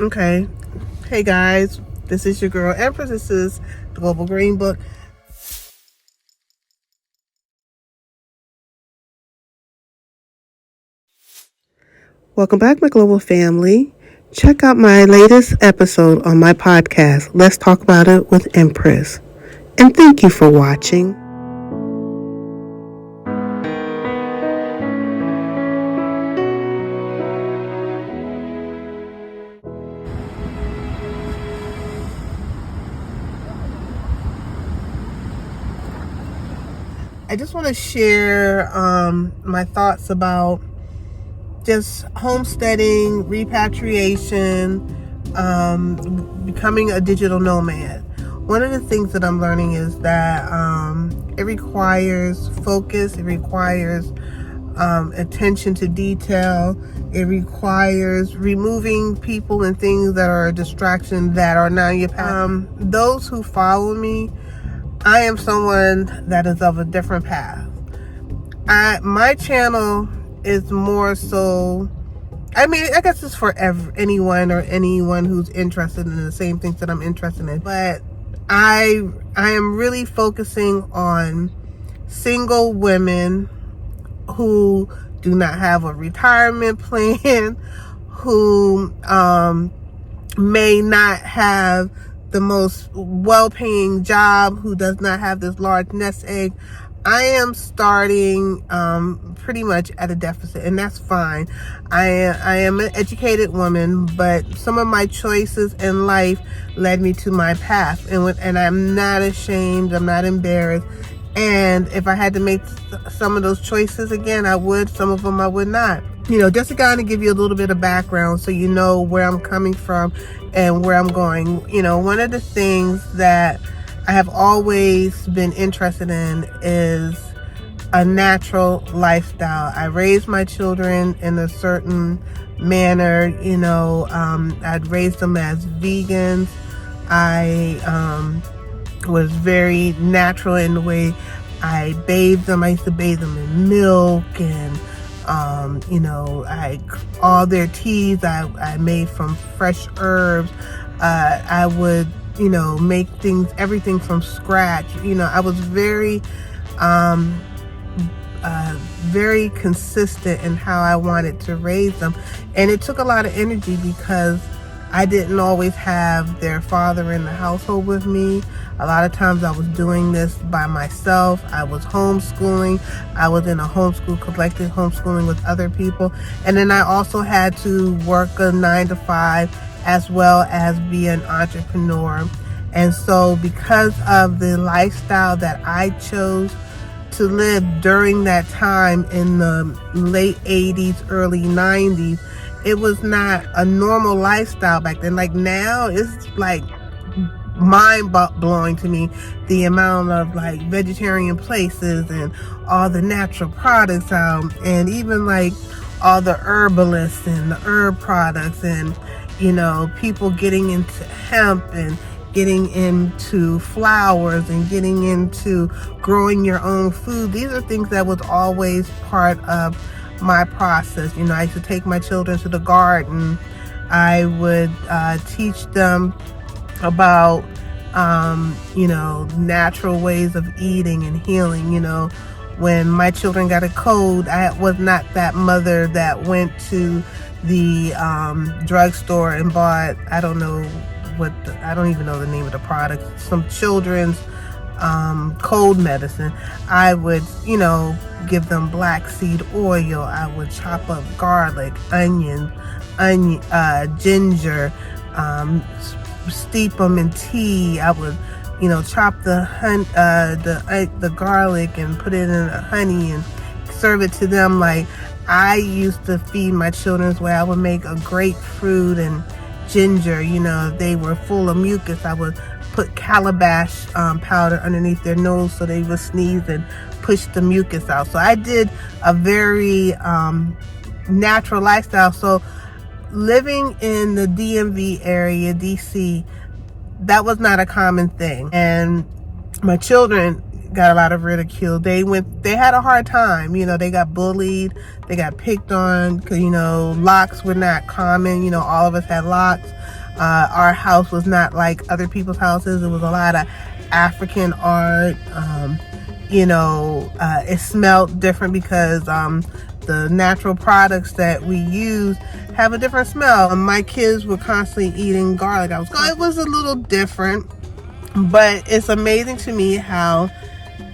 Okay. Hey guys, this is your girl Empress. This is the Global Green Book. Welcome back, my global family. Check out my latest episode on my podcast, Let's Talk About It with Empress. And thank you for watching. I just want to share my thoughts about just homesteading, repatriation, becoming a digital nomad. One of the things that I'm learning is that it requires focus, it requires attention to detail, it requires removing people and things that are a distraction that are not your path. Those who follow me, I am someone that is of a different path. My channel is more so, I guess it's for anyone who's interested in the same things that I'm interested in. But I am really focusing on single women who do not have a retirement plan, who may not have the most well-paying job, who does not have this large nest egg. I am starting pretty much at a deficit, and that's fine. I am an educated woman, but some of my choices in life led me to my path, and I'm not ashamed. I'm not embarrassed. And if I had to make some of those choices again, I would. Some of them I would not. Just to kind of give you a little bit of background so you know where I'm coming from and where I'm going. One of the things that I have always been interested in is a natural lifestyle. I raised my children in a certain manner. I'd raised them as vegans. I was very natural in the way I bathed them. I used to bathe them in milk, and all their teas I made from fresh herbs. I would make everything from scratch. I was very very consistent in how I wanted to raise them, and it took a lot of energy because I didn't always have their father in the household with me. A lot of times I was doing this by myself. I was homeschooling. I was in a homeschool collective, homeschooling with other people. And then I also had to work a 9-to-5 as well as be an entrepreneur. And so because of the lifestyle that I chose to live during that time in the late 80s, early 90s, it was not a normal lifestyle back then. Like now, it's like mind-blowing to me, the amount of like vegetarian places and all the natural products out, and even like all the herbalists and the herb products, and people getting into hemp and getting into flowers and getting into growing your own food. These are things that was always part of my process. I used to take my children to the garden. I would teach them about natural ways of eating and healing. When my children got a cold, I was not that mother that went to the drugstore and bought, I don't even know the name of the product, some children's cold medicine. I would give them black seed oil. I would chop up garlic, onion, ginger, steep them in tea. I would chop the garlic and put it in honey and serve it to them. Like I used to feed my children this way. I would make a grapefruit and ginger. They were full of mucus. I would put calabash powder underneath their nose so they would sneeze and push the mucus out. So I did a very natural lifestyle. So living in the DMV area, DC, that was not a common thing. And my children got a lot of ridicule. They had a hard time. They got bullied. They got picked on because, locks were not common. All of us had locks. Our house was not like other people's houses. It was a lot of African art. It smelled different because the natural products that we use have a different smell. My kids were constantly eating garlic. So it was a little different, but it's amazing to me how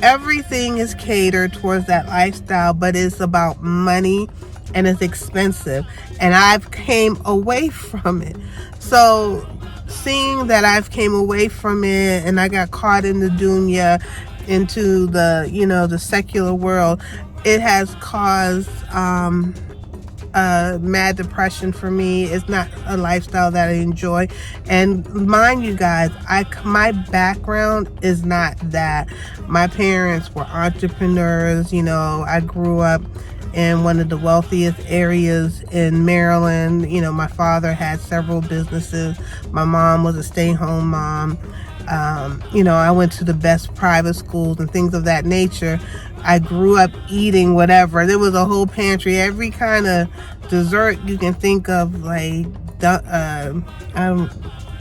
everything is catered towards that lifestyle, but it's about money and it's expensive. And I've came away from it. So seeing that I've came away from it and I got caught in the dunya, into the secular world, it has caused mad depression for me. It's not a lifestyle that I enjoy. And mind you guys, my background is not that. My parents were entrepreneurs. I grew up in one of the wealthiest areas in Maryland. My father had several businesses. My mom was a stay-home mom. I went to the best private schools and things of that nature. I grew up eating whatever. There was a whole pantry, every kind of dessert you can think of, like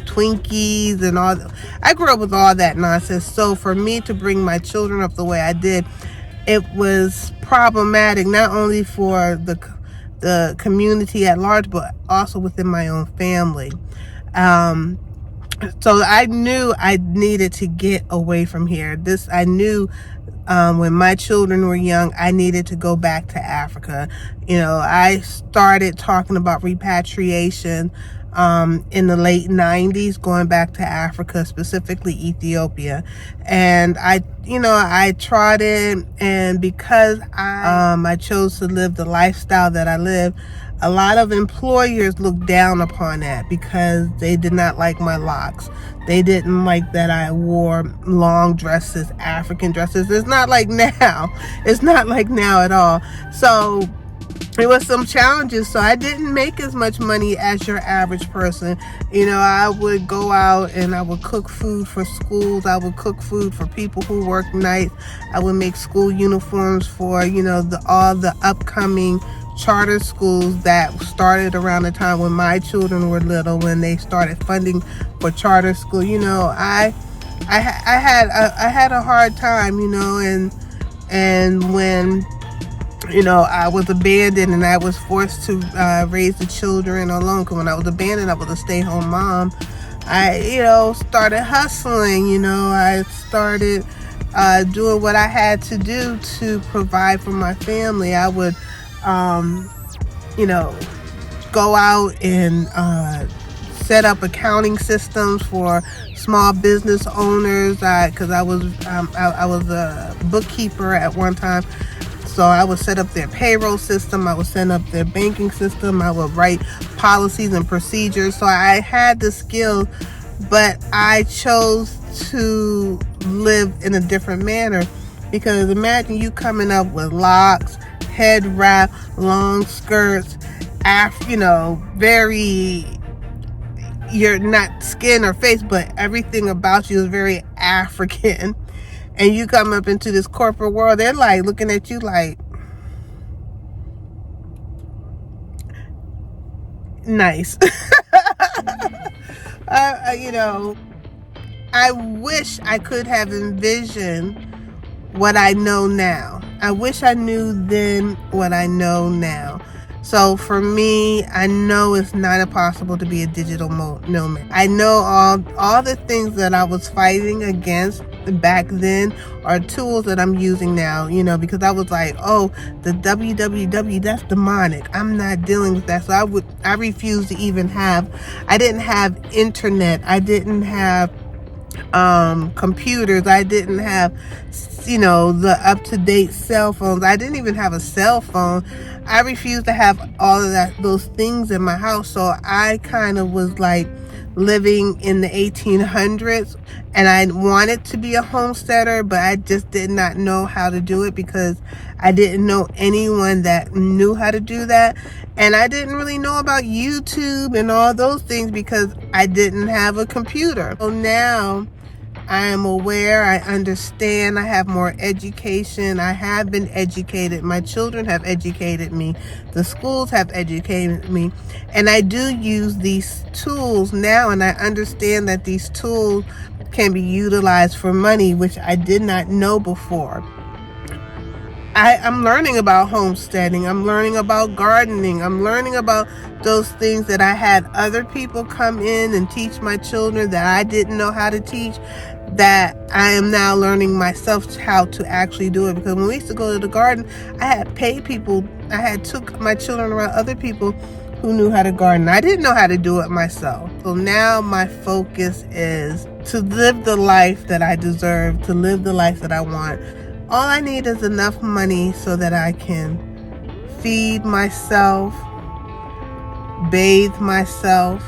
Twinkies and all. I grew up with all that nonsense. So for me to bring my children up the way I did, it was problematic, not only for the community at large, but also within my own family. So I knew I needed to get away from here. I knew when my children were young, I needed to go back to Africa. I started talking about repatriation in the late 90s, going back to Africa, specifically Ethiopia. And I tried it, and because I chose to live the lifestyle that I live, a lot of employers looked down upon that because they did not like my locks. They didn't like that I wore long dresses, African dresses. It's not like now. It's not like now at all. So it was some challenges. So I didn't make as much money as your average person. I would go out and I would cook food for schools. I would cook food for people who work nights. I would make school uniforms for, all the upcoming charter schools that started around the time when my children were little, when they started funding for charter school. I had a hard time, and when I was abandoned and I was forced to raise the children alone. Because when I was abandoned, I was a stay-home mom. I started hustling. I started doing what I had to do to provide for my family. I would go out and set up accounting systems for small business owners, because I was a bookkeeper at one time. So I would set up their payroll system. I would set up their banking system. I would write policies and procedures. So I had the skills, but I chose to live in a different manner, because imagine you coming up with locks, head wrap, long skirts, you're not skin or face, but everything about you is very African. And you come up into this corporate world, they're like looking at you like, nice. I wish I could have envisioned what I know now. I wish I knew then what I know now. So for me, I know it's not impossible to be a digital nomad. I know all the things that I was fighting against back then are tools that I'm using now, because I was like, oh, the www, that's demonic. I'm not dealing with that. So I refused to even I didn't have internet. I didn't have computers. I didn't have the up-to-date cell phones. I didn't even have a cell phone. I refused to have all of those things in my house. So I kind of was like living in the 1800s, and I wanted to be a homesteader, but I just did not know how to do it because I didn't know anyone that knew how to do that. And I didn't really know about YouTube and all those things because I didn't have a computer. So now I am aware, I understand, I have more education, I have been educated, my children have educated me, the schools have educated me, and I do use these tools now, and I understand that these tools can be utilized for money, which I did not know before. I'm learning about homesteading. I'm learning about gardening. I'm learning about those things that I had other people come in and teach my children that I didn't know how to teach, that I am now learning myself how to actually do it. Because when we used to go to the garden, I had paid people. I had took my children around other people who knew how to garden. I didn't know how to do it myself. So now my focus is to live the life that I deserve, to live the life that I want. All I need is enough money so that I can feed myself, bathe myself,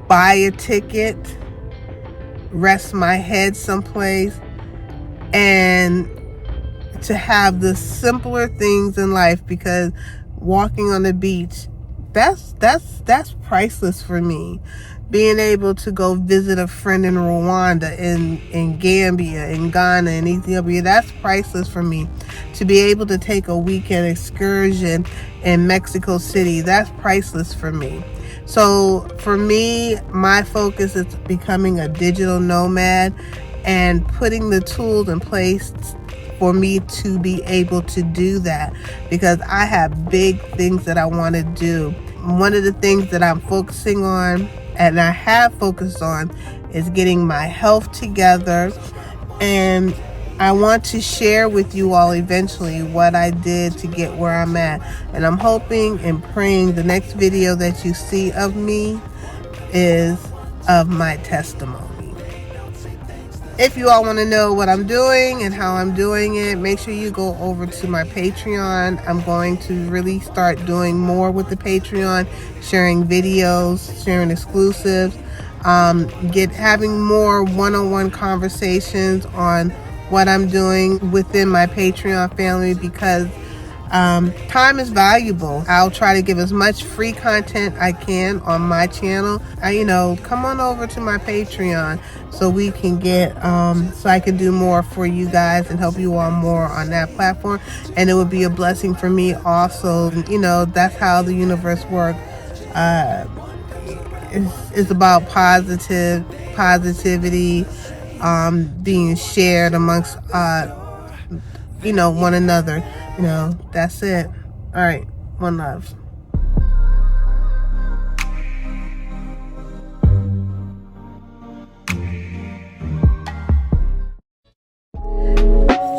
buy a ticket, rest my head someplace, and to have the simpler things in life, because walking on the beach, that's priceless for me. Being able to go visit a friend in Rwanda, in Gambia, in Ghana, in Ethiopia, that's priceless for me. To be able to take a weekend excursion in Mexico City, that's priceless for me. So for me, my focus is becoming a digital nomad and putting the tools in place for me to be able to do that, because I have big things that I want to do. One of the things that I'm focusing on, and I have focused on, is getting my health together, and I want to share with you all eventually what I did to get where I'm at. And I'm hoping and praying the next video that you see of me is of my testimony. If you all want to know what I'm doing and how I'm doing it, make sure you go over to my Patreon. I'm going to really start doing more with the Patreon, sharing videos, sharing exclusives, having more one-on-one conversations on what I'm doing within my Patreon family, because time is valuable. I'll try to give as much free content I can on my channel. Come on over to my Patreon so we can get, so I can do more for you guys and help you all more on that platform. And it would be a blessing for me also. That's how the universe works. It's about positivity, being shared amongst, one another. That's it. All right. One love.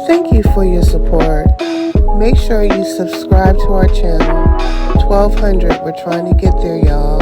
Thank you for your support. Make sure you subscribe to our channel. 1200, we're trying to get there, y'all.